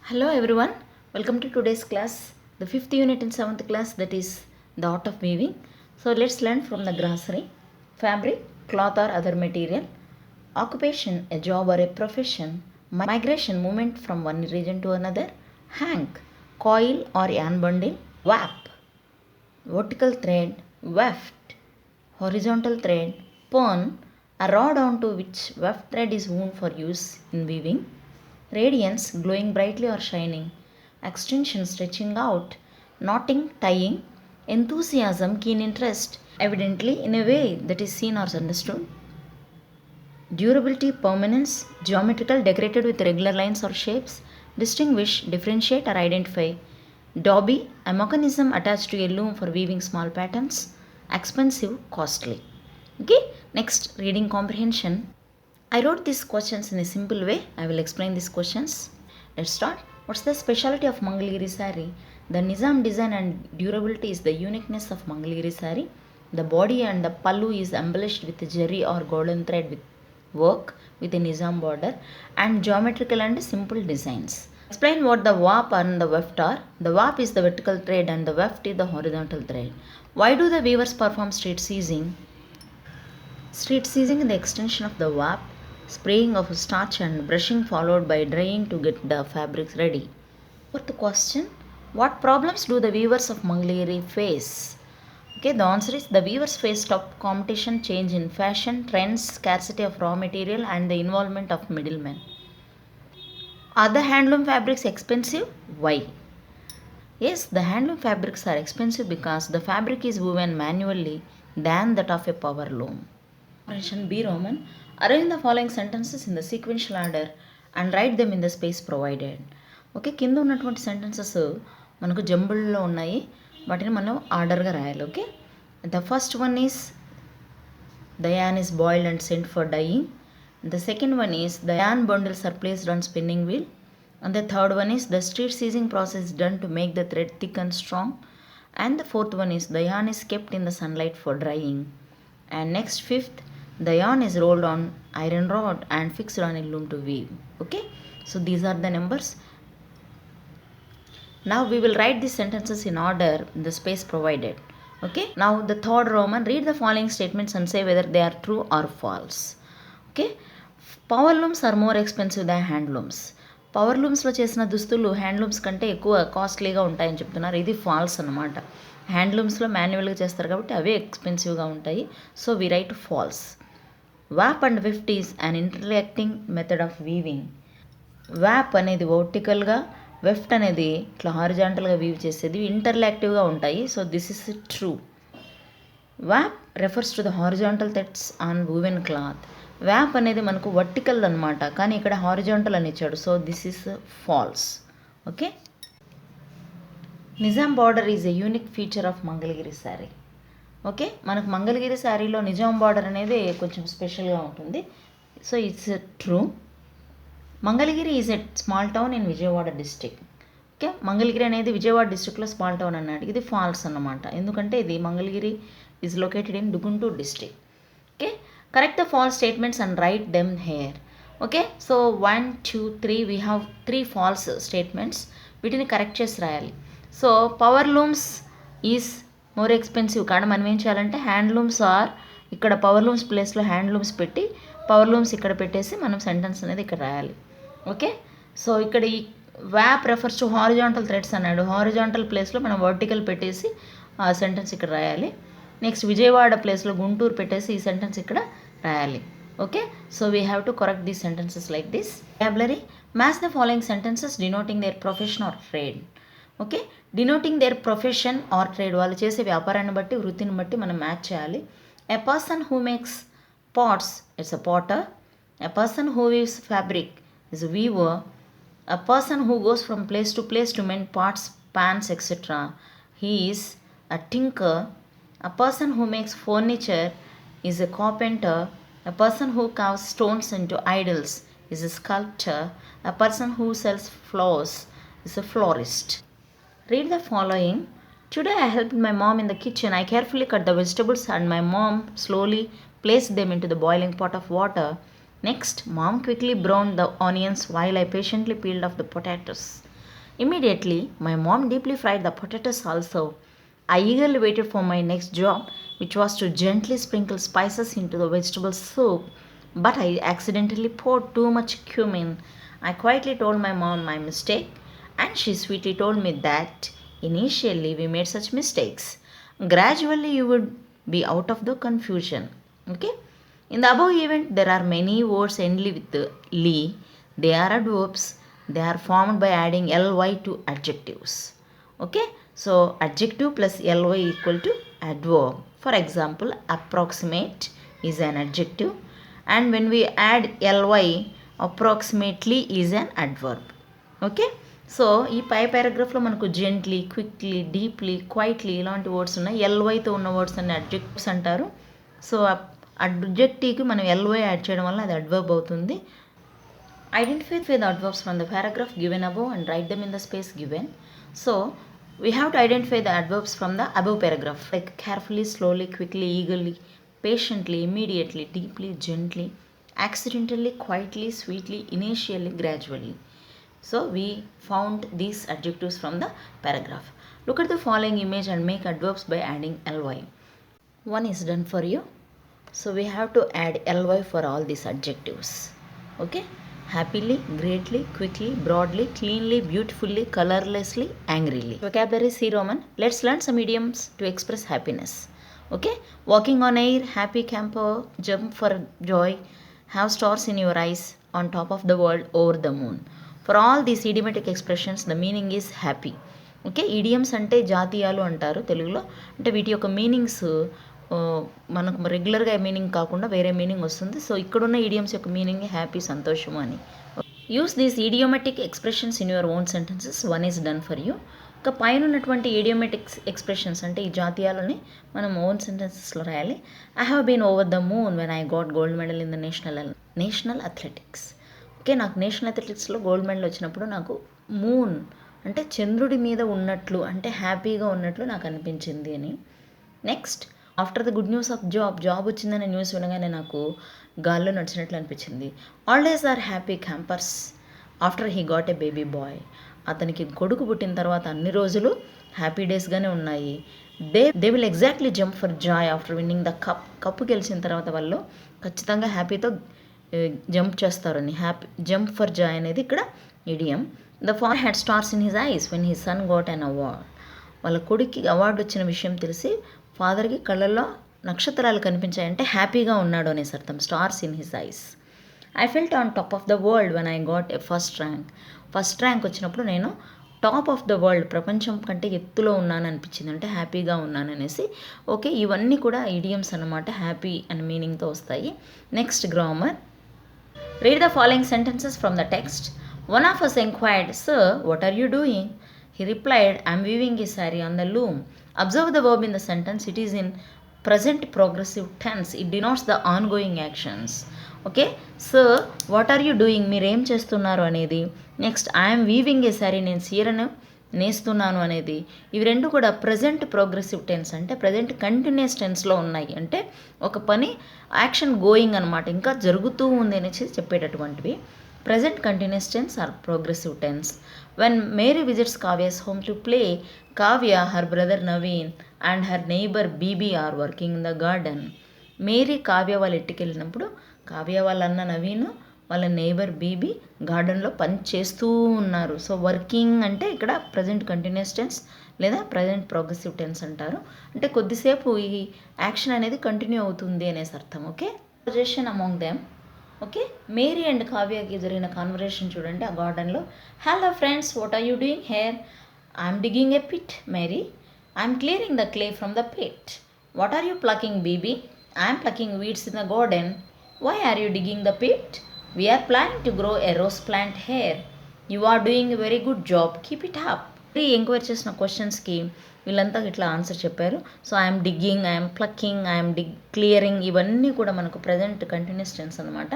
Hello everyone, welcome to today's class, the fifth unit in 7th class, that is the art of weaving. So let's learn from the glossary. Fabric, cloth or other material. Occupation, a job or a profession. Migration, movement from one region to another. Hank, coil or yarn bundle. Warp, vertical thread. Weft, horizontal thread. Pern, a rod onto which weft thread is wound for use in weaving. Radiance, glowing brightly or shining. Extension, stretching out. Knotting, tying. Enthusiasm, keen interest, evidently in a way that is seen or understood. Durability, permanence, geometrical, decorated with regular lines or shapes. Distinguish, differentiate or identify. Dobby, a mechanism attached to a loom for weaving small patterns. Expensive, costly. Okay, next reading comprehension. I wrote these questions in a simple way. I will explain these questions. Let's start. What's the specialty of Mangalgiri sari? The Nizam design and durability is the uniqueness of Mangalgiri sari. The body and the pallu is embellished with jari or golden thread with work with a Nizam border and geometrical and simple designs. Explain what the warp and the weft are. The warp is the vertical thread and the weft is the horizontal thread. Why do the weavers perform street seizing? Street seizing is the extension of the warp, spraying of starch and brushing followed by drying to get the fabrics ready. Fourth question, what problems do the weavers of Mangalgiri face? Okay, the answer is the weavers face top competition, change in fashion, trends, scarcity of raw material and the involvement of middlemen. Are the handloom fabrics expensive? Why? Yes, the handloom fabrics are expensive because the fabric is woven manually than that of a power loom. Comprehension B Roman. Arrange the following sentences in the sequential order and write them in the space provided. Okay, కింద ఉన్నటువంటి sentences మనకు జంబుల్లో ఉన్నాయి, వాటిని మనం ఆర్డర్గా రాయాలి. Okay, the first one is the yarn is boiled and sent for dyeing. The second one is the yarn bundles are placed on spinning wheel. And the third one is the street seizing process is done to make the thread thick and strong. And the fourth one is the yarn is kept in the sunlight for drying. And next, fifth, the yarn is rolled on iron rod and fixed on a loom to weave. Okay, so these are the numbers. Now we will write these sentences in order in the space provided. Okay, now the third Roman, read the following statements and say whether they are true or false. Okay, power looms are more expensive than hand looms. Power లూమ్స్లో చేసిన దుస్తులు handlooms కంటే ఎక్కువ కాస్ట్లీగా ఉంటాయని చెప్తున్నారు. ఇది falls అనమాట. హ్యాండ్లూమ్స్లో మాన్యువల్గా చేస్తారు కాబట్టి అవే ఎక్స్పెన్సివ్గా ఉంటాయి. So we write false. Warp and weft is an interlocking method of weaving. Warp అనేది వర్టికల్గా, వెఫ్ట్ అనేది ఇట్లా హారిజాంటల్గా వీవ్ చేసేది, ఇంటర్లాక్టివ్గా ఉంటాయి. So this is true. Warp refers to the horizontal threads on woven cloth. Warp అనేది మనకు వర్టికల్ అనమాట, కానీ ఇక్కడ హారిజాంటల్ అని ఇచ్చాడు. So this is false. Okay, Nizam border is a unique feature of Mangalagiri sari. Okay, మనకు మంగళగిరి శారీలో నిజాం బార్డర్ అనేది కొంచెం స్పెషల్గా ఉంటుంది. So it's true. Mangalagiri is a small town in Vijayawada district. Okay, Mangalagiri అనేది విజయవాడ డిస్టిక్లో స్మాల్ టౌన్ అన్నాడు. ఇది ఫాల్స్ అన్నమాట, ఎందుకంటే ఇది Mangalagiri is located in Guntur district. Okay, correct the false statements and write them here. Okay, so 1 2 3 we have 3 false statements. వీటిని correct చేసి రాయాలి. So power looms is more expensive కాడ మనం ఏం చేయాలంటే హ్యాండ్లూమ్స్ ఆర్, ఇక్కడ పవర్ లూమ్స్ ప్లేస్లో హ్యాండ్లూమ్స్ పెట్టి పవర్ లూమ్స్ ఇక్కడ పెట్టేసి మనం సెంటెన్స్ అనేది ఇక్కడ రాయాలి. ఓకే, సో ఇక్కడ ఈ వ్యాప్ రెఫర్స్ టు హారిజాంటల్ థ్రెడ్స్ అన్నాడు. హారిజాంటల్ ప్లేస్లో మనం వర్టికల్ పెట్టేసి ఆ సెంటెన్స్ ఇక్కడ రాయాలి. నెక్స్ట్ విజయవాడ ప్లేస్లో గుంటూరు పెట్టేసి ఈ సెంటెన్స్ ఇక్కడ రాయాలి. Okay, so we have to correct these sentences like this. vocabulary, match the following sentences denoting their profession or trade. Okay, denoting their profession or trade, వాళ్ళు చేసే వ్యాపారాన్ని బట్టి, వృత్తిని బట్టి మనం మ్యాచ్ చేయాలి. A person who makes pots it's a potter. A person who weaves fabric is a weaver. A person who goes from place to place to mend pots, pans, etc. he is a tinker. A person who makes furniture is a carpenter. A person who carves stones into idols is a sculptor. A person who sells flowers is a florist. Read the following. Today I helped my mom in the kitchen. I carefully cut the vegetables and my mom slowly placed them into the boiling pot of water. Next, mom quickly browned the onions while I patiently peeled off the potatoes. Immediately, my mom deeply fried the potatoes also. I eagerly waited for my next job, which was to gently sprinkle spices into the vegetable soup, but I accidentally poured too much cumin. I quietly told my mom my mistake, and she sweetly told me that initially we made such mistakes. Gradually, you would be out of the confusion. Okay? In the above event, there are many words endly with the ly. They are adverbs. They are formed by adding ly to adjectives. Okay? So, adjective plus ly equal to adverb. For example, approximate is an adjective, and when we add ly, approximately is an adverb. Okay, so ఈ పై పారాగ్రాఫ్లో మనకు gently, quickly, deeply, quietly ఇలాంటి words ఉన్నాయి. ఎల్వైతో ఉన్న words అన్ని adjectives అంటారు. So అడ్జెక్టివ్కి మనం LY add చేయడం వల్ల అది అడ్వర్బ్ అవుతుంది. Identify the adverbs from the paragraph given above and write them in the space given. So we have to identify the adverbs from the above paragraph, like carefully, slowly, quickly, eagerly, patiently, immediately, deeply, gently, accidentally, quietly, sweetly, initially, gradually. So we found these adjectives from the paragraph. Look at the following image and make adverbs by adding ly. One is done for you. So we have to add ly for all these adjectives. Okay? Happily, greatly, quickly, broadly, cleanly, beautifully, colorlessly, angrily. Vocabulary C Roman. Let's learn some idioms to express happiness. Okay? Walking on air, happy camper, jump for joy, have stars in your eyes, on top of the world, over the moon. For all these idiomatic expressions, the meaning is happy. Okay, idioms అంటే జాతీయాలు అంటారు తెలుగులో. అంటే వీటి యొక్క meanings మనకు రెగ్యులర్గా meaning కాకుండా వేరే మీనింగ్ వస్తుంది. సో ఇక్కడున్న ఈడియమ్స్ యొక్క మీనింగ్ హ్యాపీ, సంతోషము అని. Use these idiomatic expressions in your own sentences. One is done for you. ఇక పైన ఉన్నటువంటి ఈడియోమెటిక్ ఎక్స్ప్రెషన్స్ అంటే ఈ జాతీయాలని మనం ఓన్ సెంటెన్సెస్లో రాయాలి. I have been over the moon when I got gold medal in the national athletics. Okay, నాకు national అథ్లెటిక్స్లో గోల్డ్ మెడల్ వచ్చినప్పుడు నాకు మూన్ అంటే చంద్రుడి మీద ఉన్నట్లు, అంటే హ్యాపీగా ఉన్నట్లు నాకు అనిపించింది అని. Next, after the good news of job వచ్చిందనే న్యూస్ వినగానే నాకు గాల్లో నడిచినట్లు అనిపించింది. All days are happy campers after he got a baby boy. అతనికి కొడుకు పుట్టిన తర్వాత అన్ని రోజులు హ్యాపీ డేస్గానే ఉన్నాయి. They will exactly jump for joy after winning the cup గెలిచిన తర్వాత వాళ్ళు ఖచ్చితంగా హ్యాపీతో జంప్ చేస్తారని. హ్యాపీ జంప్ ఫర్ జాయ్ అనేది ఇక్కడ idiom. The father had stars in his eyes when his sun got an award. వాళ్ళ కొడుక్కి అవార్డు వచ్చిన విషయం తెలిసి ఫాదర్కి కళ్ళల్లో నక్షత్రాలు కనిపించాయంటే హ్యాపీగా ఉన్నాడు అనేసి అర్థం. Stars in his ice. I felt on top of the world when I got a first rank వచ్చినప్పుడు నేను టాప్ ఆఫ్ ద వరల్డ్, ప్రపంచం కంటే ఎత్తులో ఉన్నాను అనిపించింది, అంటే హ్యాపీగా ఉన్నాను అనేసి. ఓకే, ఇవన్నీ కూడా ఇడియమ్స్ అన్నమాట, హ్యాపీ అనే మీనింగ్తో వస్తాయి. Next, grammar. Read the following sentences from the text. One of us inquired, "Sir, what are you doing?" He replied, "I am weaving a saree on the loom." Observe the verb in the sentence. It is in present progressive tense. It denotes the ongoing actions. Okay, sir, what are you doing? మీరు ఏం చేస్తున్నారు అనేది. Next, I am weaving a saree, నేను చీరను నేస్తున్నాను అనేది. ఇవి రెండు కూడా ప్రజెంట్ ప్రోగ్రెసివ్ టెన్స్, అంటే ప్రజెంట్ కంటిన్యూస్ టెన్స్లో ఉన్నాయి. అంటే ఒక పని యాక్షన్ గోయింగ్ అనమాట, ఇంకా జరుగుతూ ఉంది అనేసి చెప్పేటటువంటివి. Present continuous tense or progressive tense. When Mary visits Kavya's home to play, Kavya, her brother Naveen and her neighbour Bibi are working in the garden. Mary Kavya వాళ్ళ ఇంటికి వెళ్ళినప్పుడు కావ్య వాళ్ళ అన్న నవీన్, వాళ్ళ నైబర్ బీబీ గార్డెన్లో పని చేస్తూ ఉన్నారు. సో వర్కింగ్ అంటే ఇక్కడ ప్రజెంట్ కంటిన్యూస్ టెన్స్ లేదా ప్రజెంట్ ప్రోగ్రెసివ్ టెన్స్ అంటారు. అంటే కొద్దిసేపు ఈ యాక్షన్ అనేది కంటిన్యూ అవుతుంది అనేసి అర్థం. Okay, conversation among them. Okay, Mary and కావ్యకి జరిగిన కాన్వర్జేషన్ చూడండి ఆ గార్డెన్లో. Hello friends, what are you doing here? I'm digging a pit Mary. I'm clearing the clay from the pit. What are you plucking Bibi? I'm plucking weeds in the garden. Why are you digging the pit? We are planning to grow a rose plant here. You are doing a very good job. Keep it up. Enquiry చేసిన క్వశ్చన్స్కి వీళ్ళంతా ఇట్లా answer చెప్పారు. So I'm digging, I'm plucking, I'm clearing, ఇవన్నీ కూడా మనకు present continuous tense అనమాట.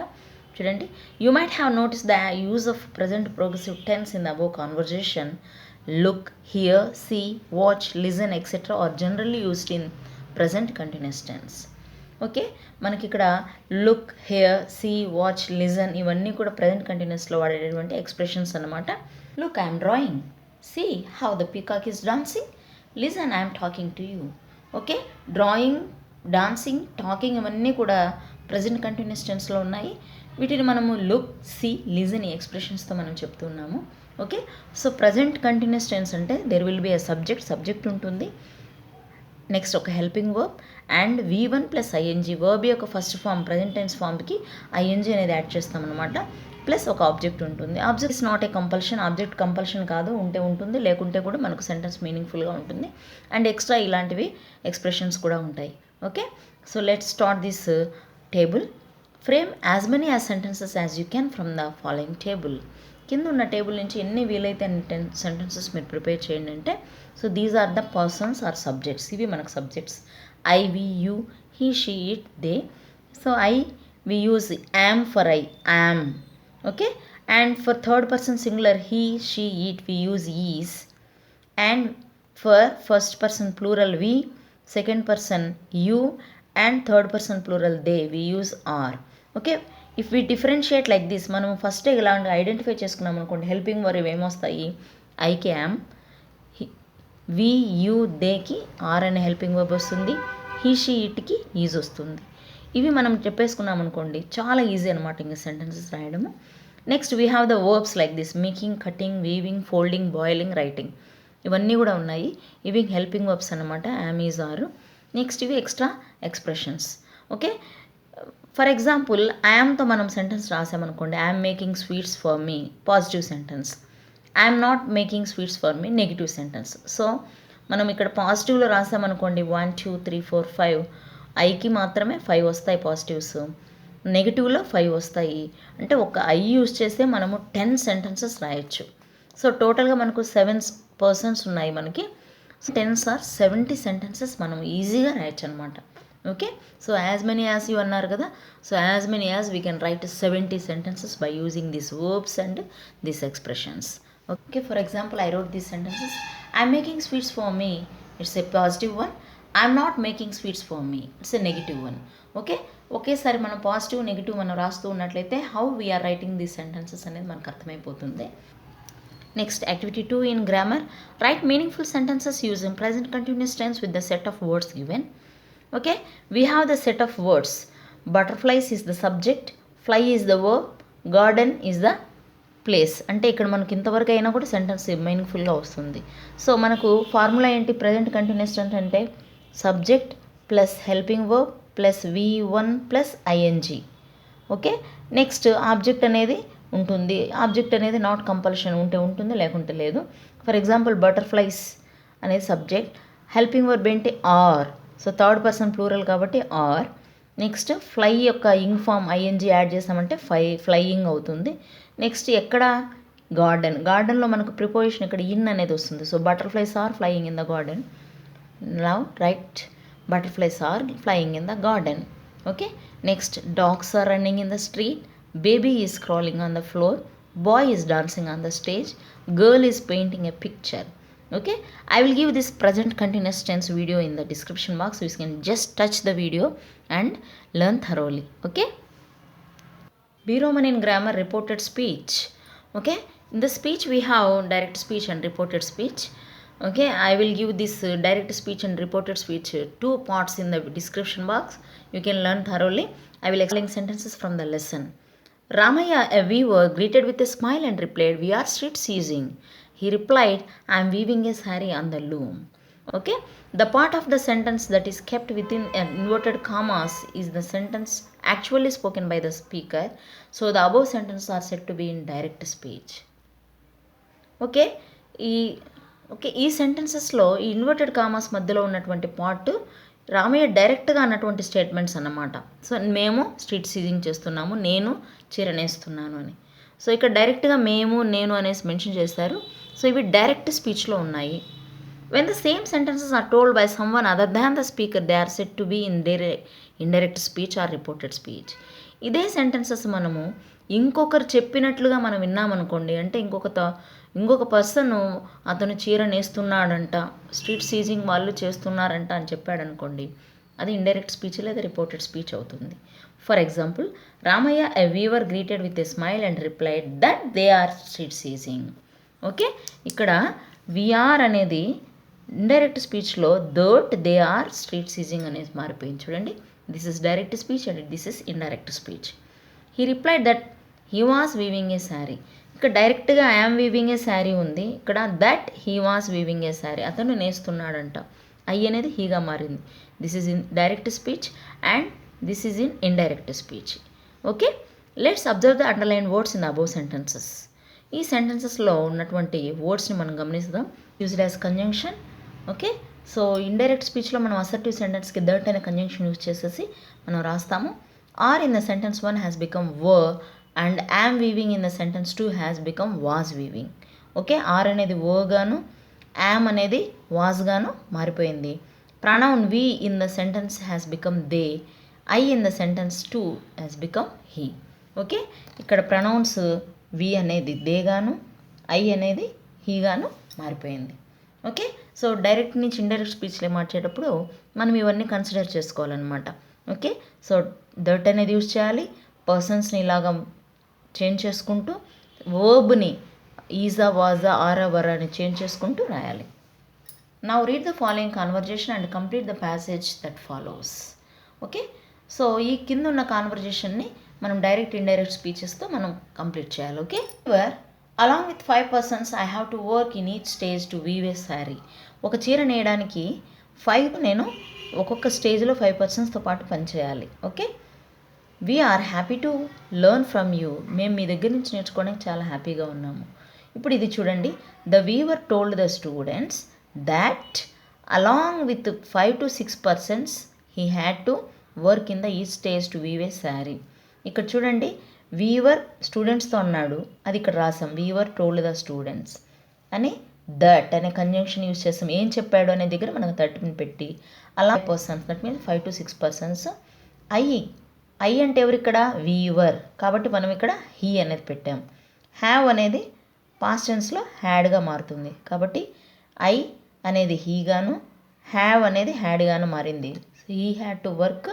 చూడండి, you might have notice the use of present progressive tense in the above conversation. Look, here, see, watch, listen etcetera are generally used in present continuous tense. Okay, మనకి ఇక్కడ look, here, see, watch, listen ఇవన్నీ కూడా present కంటిన్యూస్లో వాడేటటువంటి expressions అనమాట. Look, I'm drawing. See how the peacock is dancing. Listen, I am talking to you. Okay, drawing, dancing, talking ఇవన్నీ కూడా present continuous టెన్స్లో ఉన్నాయి. వీటిని మనము లుక్, సీ, లిజన్ ఈ ఎక్స్ప్రెషన్స్తో మనం చెప్తున్నాము. Okay, so present continuous tense అంటే there will be a subject ఉంటుంది. నెక్స్ట్ ఒక helping verb and V1 plus ING, verb యొక్క ఫస్ట్ ఫామ్ ప్రజెంట్ టెన్స్ ఫామ్కి ఐఎన్జీ అనేది యాడ్ చేస్తామన్నమాట. ప్లస్ ఒక ఆబ్జెక్ట్ ఉంటుంది. Object is not a compulsion, object compulsion కాదు, ఉంటే ఉంటుంది, లేకుంటే కూడా మనకు సెంటెన్స్ మీనింగ్ఫుల్గా ఉంటుంది. అండ్ ఎక్స్ట్రా ఇలాంటివి ఎక్స్ప్రెషన్స్ కూడా ఉంటాయి. Okay, so let's start this table. Frame as many as sentences as you can from the following table. కింద ఉన్న టేబుల్ నుంచి ఎన్ని వీలైతే అన్ని సెంటెన్సెస్ మీరు ప్రిపేర్ చేయండి అంటే, so these are the persons or subjects. ఇవి మనకు subjects. I, we, you, he, she, it, they. So I we use am for I, am. Okay, and for third person singular he, she, it we use is. And for first person plural we, second person you, and third person plural they we use are. Okay, if we differentiate like this, మనం first ఇలా identify చేసుకున్నాం అనుకోండి, helping verb ఏమొస్తాయి, ఐకి yam, we, you, దేకి are అనే helping verb వస్తుంది, he, she, ఇట్కి is వస్తుంది. ఇవి మనం చెప్పేసుకున్నాం అనుకోండి, చాలా ఈజీ అనమాట ఇంకా సెంటెన్సెస్ రాయడము. Next we have the verbs like this, making, cutting, weaving, folding, boiling, writing. ఇవన్నీ కూడా ఉన్నాయి. ఇవి హెల్పింగ్ వర్బ్స్ అనమాట, యామ్, ఈజ్, ఆర్. నెక్స్ట్ ఇవి extra expressions. Okay, for example ఐఎమ్తో మనం సెంటెన్స్ రాసామనుకోండి, I'm making sweets for me, positive sentence. I'm not making sweets for me, negative sentence. So మనం ఇక్కడ పాజిటివ్లో రాసామనుకోండి 1 2 3 4 5, ఐకి మాత్రమే 5 వస్తాయి పాజిటివ్స్, నెగిటివ్లో 5 వస్తాయి. అంటే ఒక ఐ యూజ్ చేస్తే మనము 10 సెంటెన్సెస్ రాయొచ్చు. సో టోటల్గా మనకు 7 పర్సన్స్ ఉన్నాయి మనకి. సో 10 ఆర్ 70 సెంటెన్సెస్ మనం ఈజీగా రాయొచ్చు అనమాట. Okay, so as many as you అన్నారు కదా, so as many as we can write 70 sentences by using these verbs and these expressions. Okay, for example I wrote these sentences. I'm making sweets for me, it's a positive one. I'm not making sweets for me, it's a negative one. Okay, ఒకేసారి మనం positive negative మనం రాస్తూ ఉన్నట్లయితే how we are writing these sentences అనేది మనకు అర్థమైపోతుంది. Next activity 2 in grammar. Write meaningful sentences using present continuous tense with the set of words given. Okay, we have the set of words. Butterflies is the subject, fly is the verb, garden is the place. అంటే ఇక్కడ మనకి ఇంతవరకు అయినా కూడా sentence మీనింగ్ఫుల్గా వస్తుంది. So మనకు formula ఏంటి, present continuous tense అంటే subject plus helping verb plus V1 plus ING. Okay, next object అనేది ఉంటుంది. ఆబ్జెక్ట్ అనేది నాట్ కంపల్షన్, ఉంటే ఉంటుంది, లేకుంటే లేదు. ఫర్ ఎగ్జాంపుల్ బటర్ఫ్లైస్ అనేది సబ్జెక్ట్, హెల్పింగ్ వర్బ్ ఏంటి are, so third person plural కాబట్టి ఆర్. నెక్స్ట్ ఫ్లై యొక్క ఇంగ్ ఫామ్ ఐఎన్జీ యాడ్ చేసామంటే ఫ్లయింగ్ అవుతుంది. నెక్స్ట్ ఎక్కడ గార్డెన్, గార్డెన్లో మనకు ప్రిపోజిషన్ ఇక్కడ ఇన్ అనేది వస్తుంది. So butterflies are flying in the garden. Now write, butterflies are flying in the garden. Okay, next dogs are running in the street, baby is crawling on the floor, boy is dancing on the stage, girl is painting a picture. Okay, I will give this present continuous tense video in the description box, so you can just touch the video and learn thoroughly. Okay, B Roman in grammar, reported speech. Okay, in the speech we have direct speech and reported speech. Okay, I will give this direct speech and reported speech 2 parts in the description box. You can learn thoroughly. I will explain sentences from the lesson. Ramaya, a weaver, greeted with a smile and replied, "We are street seizing." He replied, "I am weaving a saree on the loom." Okay, the part of the sentence that is kept within inverted commas is the sentence actually spoken by the speaker. So the above sentences are said to be in direct speech. Okay, ఈ సెంటెన్సెస్లో ఈ inverted commas మధ్యలో ఉన్నటువంటి part Ramayya డైరెక్ట్గా అన్నటువంటి statements అన్నమాట. So మేము street seizing చేస్తున్నాము, నేను చీరనేస్తున్నాను అని. సో ఇక్కడ డైరెక్ట్గా మేము, నేను అనేసి మెన్షన్ చేస్తారు. సో ఇవి డైరెక్ట్ స్పీచ్లో ఉన్నాయి. When the same sentences are told by someone other than the speaker, they are set to be in indirect speech or reported speech. ఇదే సెంటెన్సెస్ మనము ఇంకొకరు చెప్పినట్లుగా మనం విన్నామనుకోండి, అంటే ఇంకొక పర్సన్ అతను చీర నేస్తున్నాడంట, స్ట్రీట్ సీజింగ్ వాళ్ళు చేస్తున్నారంట అని చెప్పాడనుకోండి, అది ఇండైరెక్ట్ స్పీచ్ లేదా రిపోర్టెడ్ స్పీచ్ అవుతుంది. For example, Ramayya a weaver greeted with a smile and replied that they are street seizing. Okay, ఇక్కడ వీఆర్ అనేది ఇండైరెక్ట్ స్పీచ్లో that they are street seizing అనేది మారిపోయింది. చూడండి, this is direct speech and this is indirect speech. He replied that he was weaving a sari. ఇక్కడ డైరెక్ట్గా I am weaving a sari ఉంది, ఇక్కడ that he was weaving a sari, అతను నేస్తున్నాడంట. ఐ అనేది హీగా మారింది. This is in direct speech and this is in indirect speech. Okay, let's observe the underline words in the above sentences. ఈ సెంటెన్సెస్లో ఉన్నటువంటి వర్డ్స్ని మనం గమనిస్తాం. Used as conjunction. Okay, so indirect స్పీచ్లో మనం అసర్టివ్ సెంటెన్స్కి దట్ అనే కంజంక్షన్ యూజ్ చేసేసి మనం రాస్తాము. Are in the sentence 1 has become were and am weaving in the sentence 2 has become was weaving. Okay, are అనేది వర్ గాను, యామ్ అనేది వాజ్ గాను మారిపోయింది. Pronoun we in the sentence has become they, I in the sentence 2 has become he. Okay, ఇక్కడ pronouns we అనేది they గాను, I అనేది he గాను మారిపోయింది. ఓకే, సో డైరెక్ట్ నుంచి ఇండైరెక్ట్ స్పీచ్లో మార్చేటప్పుడు మనం ఇవన్నీ కన్సిడర్ చేసుకోవాలన్నమాట. ఓకే, సో దట్ అనేది యూజ్ చేయాలి, పర్సన్స్ని ఇలాగా చేంజ్ చేసుకుంటూ, వర్బ్ని ఈజా వాజా ఆరా వరా అని చేంజ్ చేసుకుంటూ రాయాలి. Now read the following conversation and complete the passage that follows. Okay, so ఈ కింద ఉన్న కాన్వర్జేషన్ని మనం డైరెక్ట్ ఇండైరెక్ట్ స్పీచెస్తో మనం కంప్లీట్ చేయాలి. Okay, along with 5 persons I have to work in each stage to weave a sari. ఒక చీర నేయడానికి 5 నేను ఒక్కొక్క స్టేజ్లో 5 personsతో పాటు పనిచేయాలి. Okay, we are happy to learn from you. మేము మీ దగ్గర నుంచి నేర్చుకోవడానికి చాలా హ్యాపీగా ఉన్నాము. ఇప్పుడు ఇది చూడండి, the weaver told the students that along with 5 to 6 persons he had to work in the each stage to weave a sari. ఇక్కడ చూడండి, వీవర్ స్టూడెంట్స్తో అన్నాడు, అది ఇక్కడ రాసాం. వీవర్ టోల్డ్ ద స్టూడెంట్స్ అని దట్ అనే కంజంక్షన్ యూజ్ చేస్తాం. ఏం చెప్పాడు అనే దగ్గర మనం 30 పెట్టి అలా persons, that means 5 to 6 persons. I అంటే ఎవరు ఇక్కడ? వీవర్, కాబట్టి మనం ఇక్కడ హీ అనేది పెట్టాం. హ్యావ్ అనేది పాస్ట్ టెన్స్లో హ్యాడ్గా మారుతుంది, కాబట్టి ఐ అనేది హీగాను, హ్యావ్ అనేది హ్యాడ్గాను మారింది. He had to work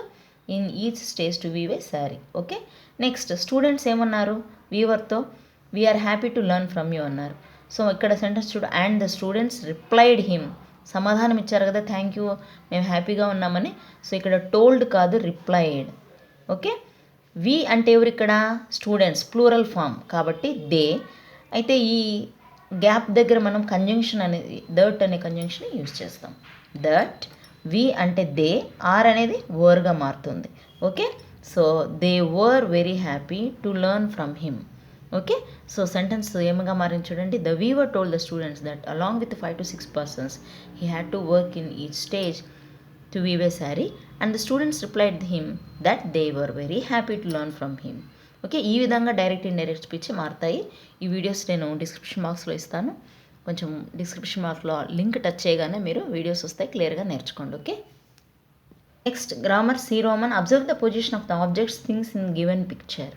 in each stage to weave a sari. Okay, next students ఏమన్నారు వీవర్తో? We are happy to learn from you అన్నారు. సో ఇక్కడ సెంటెన్స్ చూడు, and the students replied him, సమాధానం ఇచ్చారు కదా, థ్యాంక్ యూ మేము హ్యాపీగా ఉన్నామని. సో ఇక్కడ టోల్డ్ కాదు, రిప్లైడ్. ఓకే, వి అంటే ఎవరు ఇక్కడ? స్టూడెంట్స్, ప్లూరల్ ఫామ్ కాబట్టి దే. అయితే ఈ గ్యాప్ దగ్గర మనం కంజంక్షన్ అనేది దట్ అనే కంజంక్షన్ యూజ్ చేస్తాం. దట్, వి అంటే దే, ఆర్ అనేది వర్గా మారుతుంది. Okay, so they were very happy to learn from him. Okay, so sentence ఏమగా మారింది చూడండి, the weaver told the students that along with 5 to 6 persons he had to work in each stage to weave a sari and the students replied him that they were very happy to learn from him. Okay, ఈ విధంగా direct indirect speech మారుతాయి. ఈ videos నేను description బాక్స్లో ఇస్తాను. కొంచెం description బాక్స్లో link touch చేయగానే మీరు వీడియోస్ వస్తాయి, క్లియర్గా నేర్చుకోండి. Okay, next grammar C Roman. Observe the position of the objects things in given picture.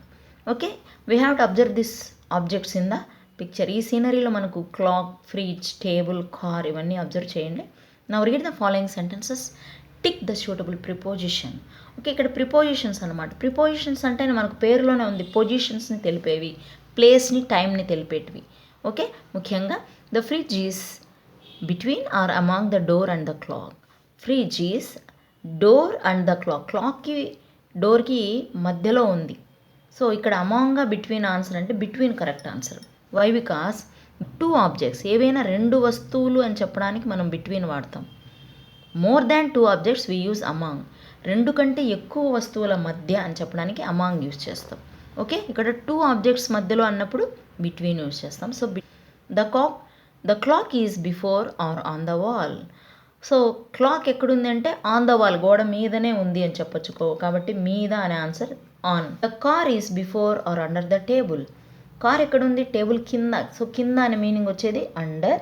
Okay, we have to observe this objects in the picture. ఈ సీనరీలో మనకు క్లాక్, ఫ్రిడ్జ్, టేబుల్, కార్ ఇవన్నీ observe చేయండి. Now read the following sentences, tick the suitable preposition. Okay, ఇక్కడ prepositions అనమాట. Prepositions అంటే మనకు పేరులోనే ఉంది, పొజిషన్స్ని తెలిపేవి, ప్లేస్ని, టైంని తెలిపేటివి. ఓకే, ముఖ్యంగా the fridge is between or among the door and the clock. Fridge is door and the clock, క్లాక్కి డోర్కి మధ్యలో ఉంది. సో ఇక్కడ అమాంగ్గా బిట్వీన్ ఆన్సర్ అంటే between correct answer. Why? Because 2 objects, ఏవైనా 2 వస్తువులు అని చెప్పడానికి మనం బిట్వీన్ వాడతాం. More than 2 objects we use among, 2 కంటే ఎక్కువ వస్తువుల మధ్య అని చెప్పడానికి అమాంగ్ యూజ్ చేస్తాం. ఓకే, ఇక్కడ 2 ఆబ్జెక్ట్స్ మధ్యలో అన్నప్పుడు బిట్వీన్ యూజ్ చేస్తాం. So the clock is before or on the wall. So clock ఎక్కడుంది అంటే ఆన్ ద వాల్, గోడ మీదనే ఉంది అని చెప్పొచ్చు, కాబట్టి మీద అనే answer on. The car is before or under the table. Car ఎక్కడుంది? టేబుల్ కింద, సో కింద అనే మీనింగ్ వచ్చేది under.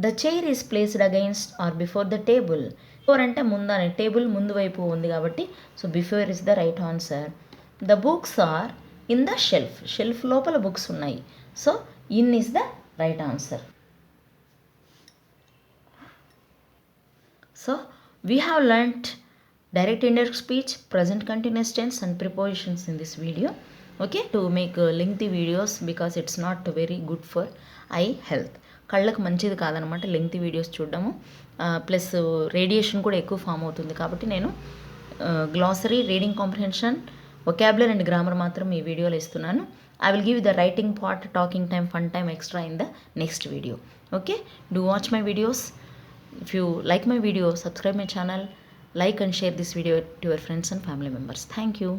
The chair is placed against or before the table. Before అంటే ముందనే, టేబుల్ ముందు వైపు ఉంది కాబట్టి so before is the right answer. The books are in the shelf, shelf లోపల బుక్స్ ఉన్నాయి, so in is the right answer. So we have learnt direct indirect speech, present continuous tense and prepositions in this video. Okay, to make lengthy videos because it's not very good for eye health. కళ్ళకు మంచిది కాదనమాట lengthy videos చూడడము. Plus radiation కూడా ఎక్కువ form అవుతుంది. కాబట్టి నేను glossary, reading comprehension, vocabulary and grammar మాత్రం ఈ వీడియోలో ఇస్తున్నాను. I will give you the writing part, talking time, fun time extra in the next video. Okay, do watch my videos. If you like my video, subscribe my channel, like and share this video to your friends and family members. Thank you.